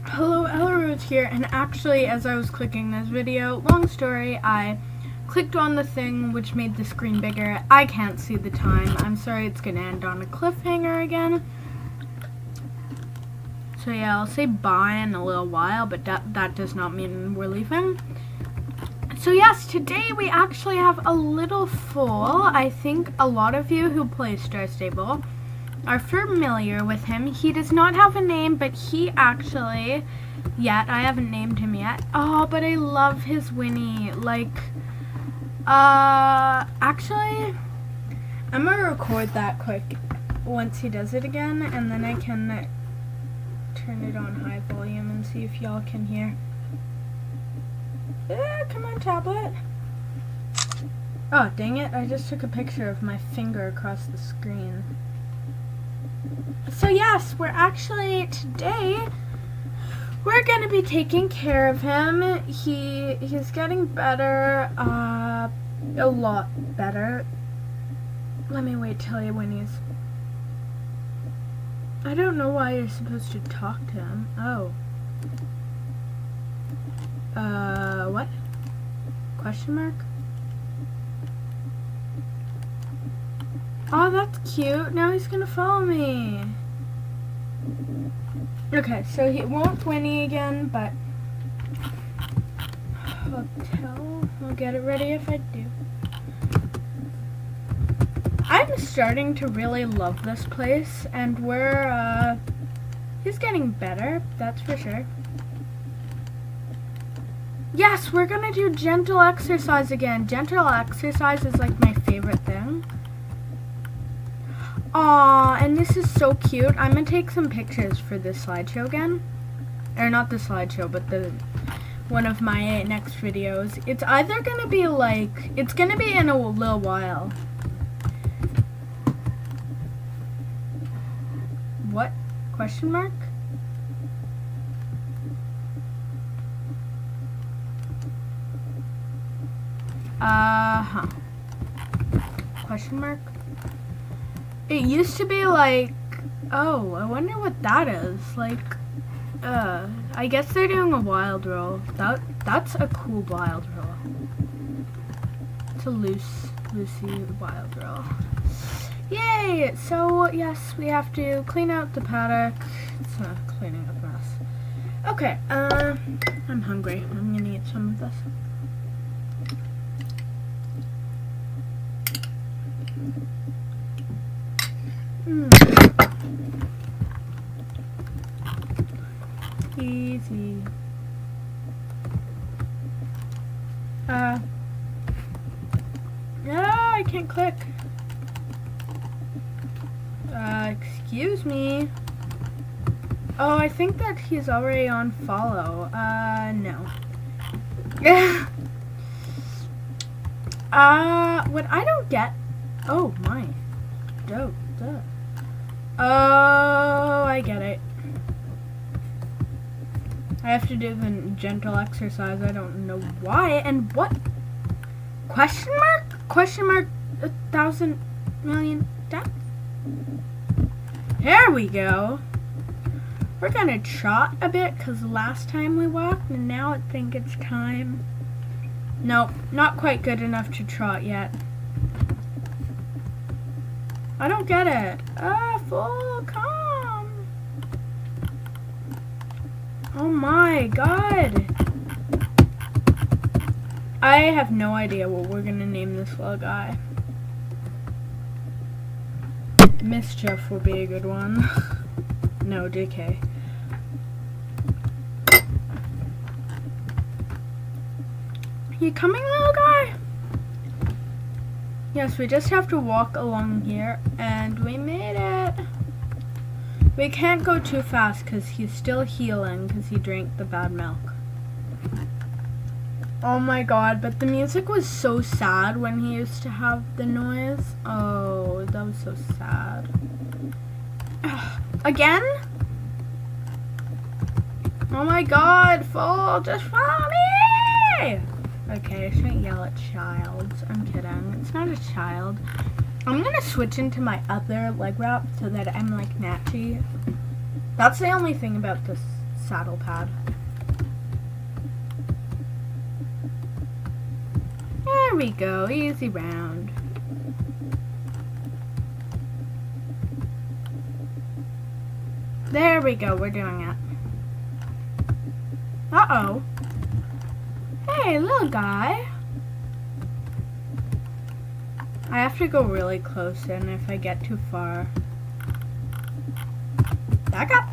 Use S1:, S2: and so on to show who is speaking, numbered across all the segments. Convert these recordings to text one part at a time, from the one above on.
S1: Hello, Elleruth here, and actually as I was clicking this video, long story, I clicked on the thing which made the screen bigger. I can't see the time. I'm sorry, it's gonna end on a cliffhanger again. So yeah, I'll say bye in a little while, but that does not mean we're leaving. So yes, today we actually have a little foal. I think a lot of you who play Star Stable are familiar with him. He does not have a name, but he actually, I haven't named him yet. Oh, but I love his whinny. Actually, I'm gonna record that quick once he does it again, and then I can turn it on high volume and see if y'all can hear. Come on, tablet. Oh, dang it, I just took a picture of my finger across the screen. So yes, today we're gonna be taking care of him. He's getting better, a lot better. Let me wait till he whinnies. I don't know why you're supposed to talk to him. Oh. What? Question mark? Oh, that's cute. Now he's gonna follow me. Okay, so he won't whinny again, but I'll get it ready if I do. I'm starting to really love this place, and he's getting better, that's for sure. Yes, we're gonna do gentle exercise again. Gentle exercise is like my favorite thing. Aw, and this is so cute. I'm gonna take some pictures for this slideshow again. Or not the slideshow, but one of my next videos. It's either gonna be it's gonna be in a little while. What? Question mark? Question mark? It used to be oh, I wonder what that is. I guess they're doing a wild roll. That's a cool wild roll. It's a Lucy wild roll. Yay! So, yes, we have to clean out the paddock. It's not cleaning up a mess. Okay, I'm hungry. I'm gonna eat some of this. Easy. I can't click. Excuse me. Oh, I think that he's already on follow. No. What I don't get. Oh my. Dope. Oh, I get it. I have to do the gentle exercise. I don't know why. And what? Question mark? Question mark 1,000 million deaths? There we go. We're gonna trot a bit because last time we walked, and now I think it's time. Nope, not quite good enough to trot yet. I don't get it. Full calm. Oh my god. I have no idea what we're gonna name this little guy. Mischief would be a good one. No, JK. You coming, little guy? Yes, we just have to walk along here, and we made it. We can't go too fast because he's still healing because he drank the bad milk. Oh my god, but the music was so sad when he used to have the noise. Oh, that was so sad. Again? Oh my god, fool, just follow me! Okay, I shouldn't yell at childs. I'm kidding. It's not a child. I'm gonna switch into my other leg wrap so that I'm like Natchy. That's the only thing about this saddle pad. There we go, easy round. There we go, we're doing it. Uh-oh. Hey, little guy. I have to go really close in if I get too far. Back up.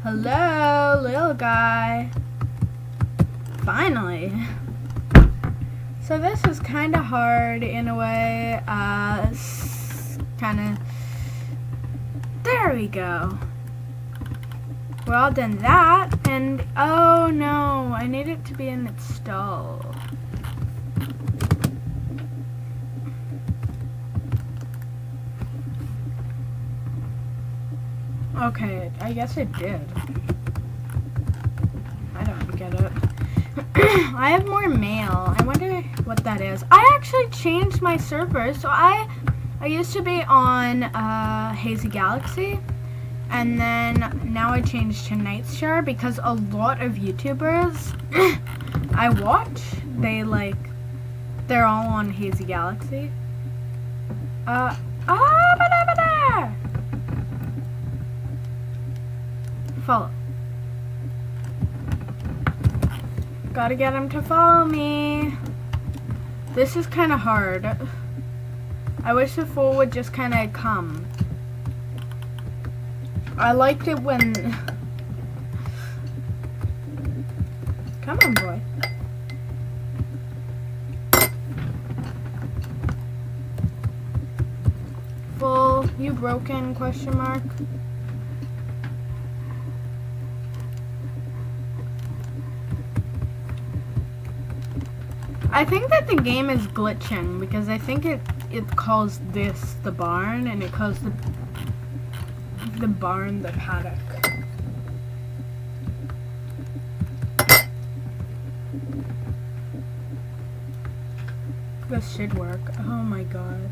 S1: Hello, little guy. Finally. So this is kind of hard in a way. Kind of. There we go. We're all done that, and oh no, I need it to be in its stall. Okay, I guess it did. I don't get it. I have more mail. I wonder what that is. I actually changed my server. So I used to be on Hazy Galaxy, and then now I changed to Nightstar because a lot of YouTubers I watch, they're all on Hazy Galaxy. Follow. Gotta get him to follow me. This is kind of hard. I wish the foal would just kind of come. I liked it when... Come on, boy. Foal, you broken? Question mark. I think that the game is glitching because I think it calls this the barn and it calls the barn the paddock. This should work. Oh my god.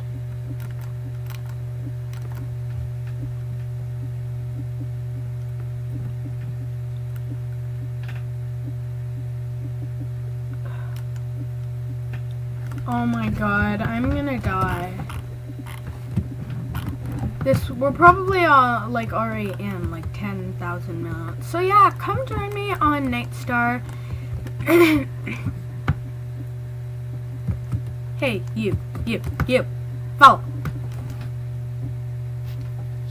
S1: Oh my god, I'm gonna die. We're probably already in 10,000 minutes. So yeah, come join me on Nightstar. Hey, you, follow.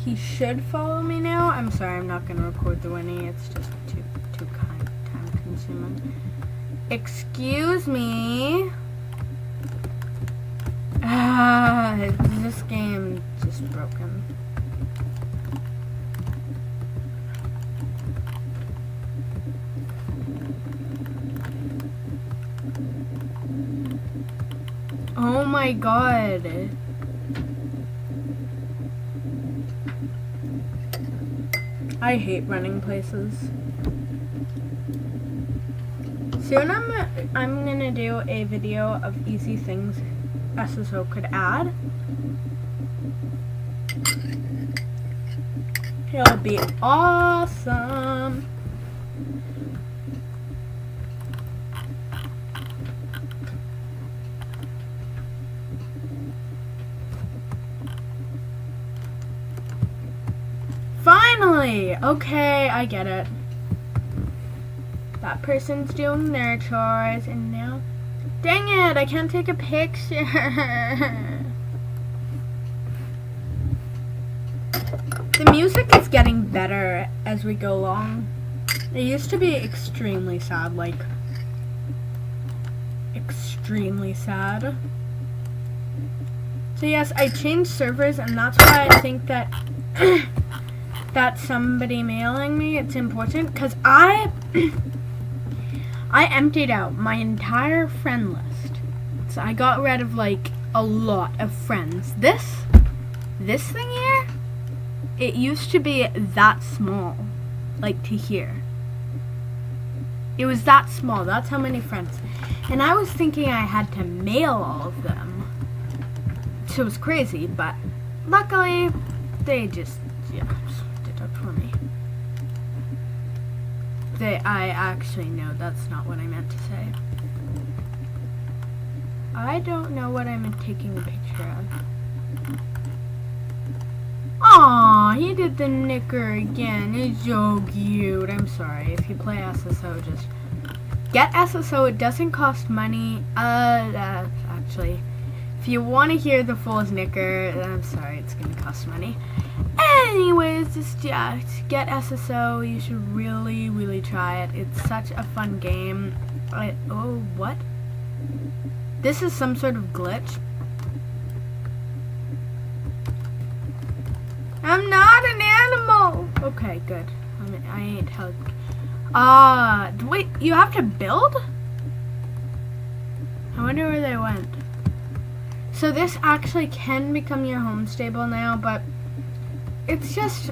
S1: He should follow me now. I'm sorry, I'm not gonna record the Winnie. It's just too time consuming. Excuse me. This game just broken. Oh my god. I hate running places. Soon I'm gonna do a video of easy things SSO could add. It'll be awesome. Finally! Okay, I get it. That person's doing their chores and now... Dang it, I can't take a picture. The music is getting better as we go along. It used to be extremely sad, extremely sad. So yes, I changed servers and that's why I think that that's somebody mailing me. It's important because I emptied out my entire friend list. So I got rid of a lot of friends. This thing here, it used to be that small, to here. It was that small. That's how many friends. And I was thinking I had to mail all of them. So it was crazy, but luckily they just did it for me. I actually know that's not what I meant to say. I don't know what I'm taking a picture of. Aw, he did the knicker again. It's so cute. I'm sorry. If you play SSO, just get SSO. It doesn't cost money. Actually, if you want to hear the fool's knicker, I'm sorry, it's going to cost money. Anyways, just get SSO. You should really, really try it. It's such a fun game. Oh, what? This is some sort of glitch. I'm not an animal. Okay, good. I ain't held. Wait, you have to build? I wonder where they went. So this actually can become your home stable now, but it's just,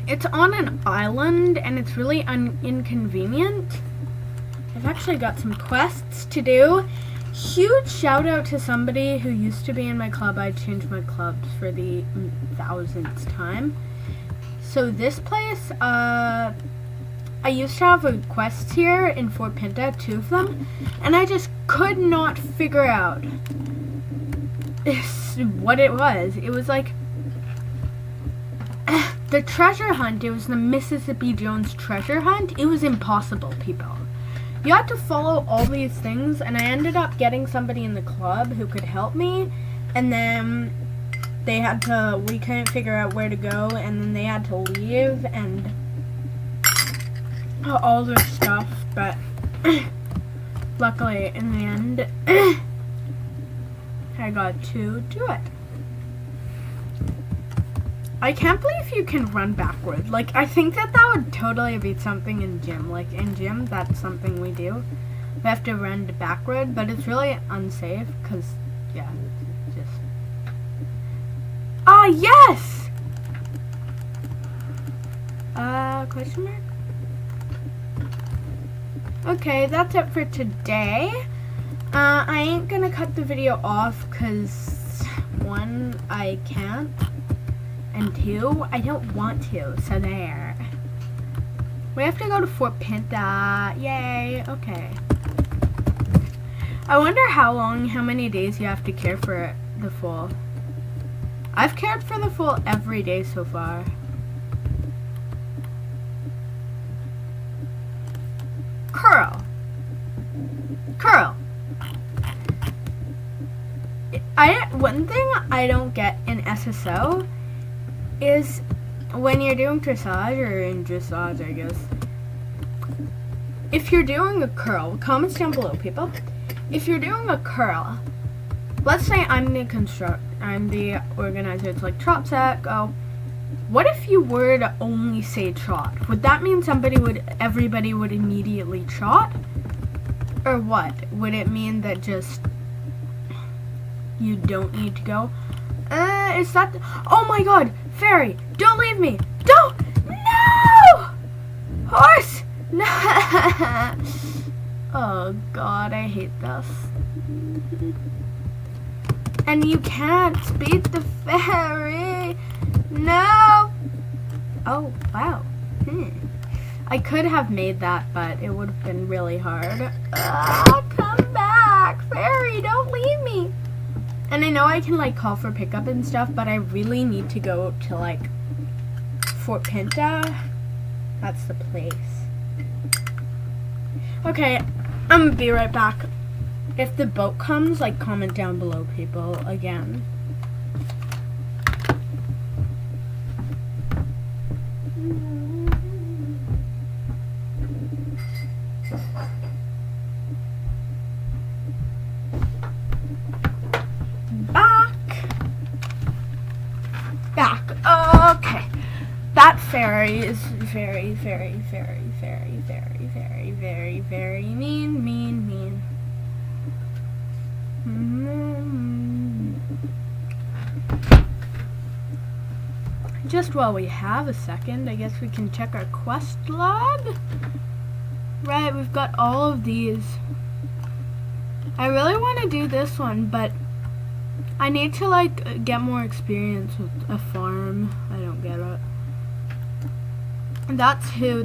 S1: it's on an island and it's really inconvenient. I've actually got some quests to do. Huge shout out to somebody who used to be in my club. I changed my clubs for the 1000th time. So this place, I used to have quests here in Fort Pinta, 2 of them, and I just could not figure out what it was. It was like the treasure hunt. It was the Mississippi Jones treasure hunt. It was impossible, people. You had to follow all these things, and I ended up getting somebody in the club who could help me, and then we couldn't figure out where to go, and then they had to leave, and all this stuff, but luckily, in the end, I got to do it. I can't believe you can run backward. Like, I think that would totally be something in gym. Like, in gym, that's something we do. We have to run backward, but it's really unsafe, because, yeah, it's just... Ah, yes! Question mark? Okay, that's it for today. I ain't gonna cut the video off, because, 1, I can't. And 2, I don't want to, so there. We have to go to Fort Pinta. Yay, okay. I wonder how many days you have to care for the foal. I've cared for the foal every day so far. Curl. One thing I don't get in SSO is when you're doing dressage, or in dressage, I guess. If you're doing a curl, comments down below, people. If you're doing a curl, let's say I'm the organizer. It's like trot set, go. What if you were to only say trot? Would that mean everybody would immediately trot? Or what? Would it mean that just you don't need to go? Is that... Oh my god! Fairy! Don't leave me! Don't! No! Horse! No! Oh god, I hate this. And you can't beat the fairy! No! Oh, wow. I could have made that, but it would have been really hard. Come back! Fairy, don't leave me! And I know I can, like, call for pickup and stuff, but I really need to go to, like, Fort Pinta. That's the place. Okay, I'm gonna be right back. If the boat comes, like, comment down below, people, again. Okay. That fairy is very, very, very, very, very, very, very, very mean. Just while we have a second, I guess we can check our quest log. Right, we've got all of these. I really want to do this one, but I need to, like, get more experience with a farm. I don't get it. That's who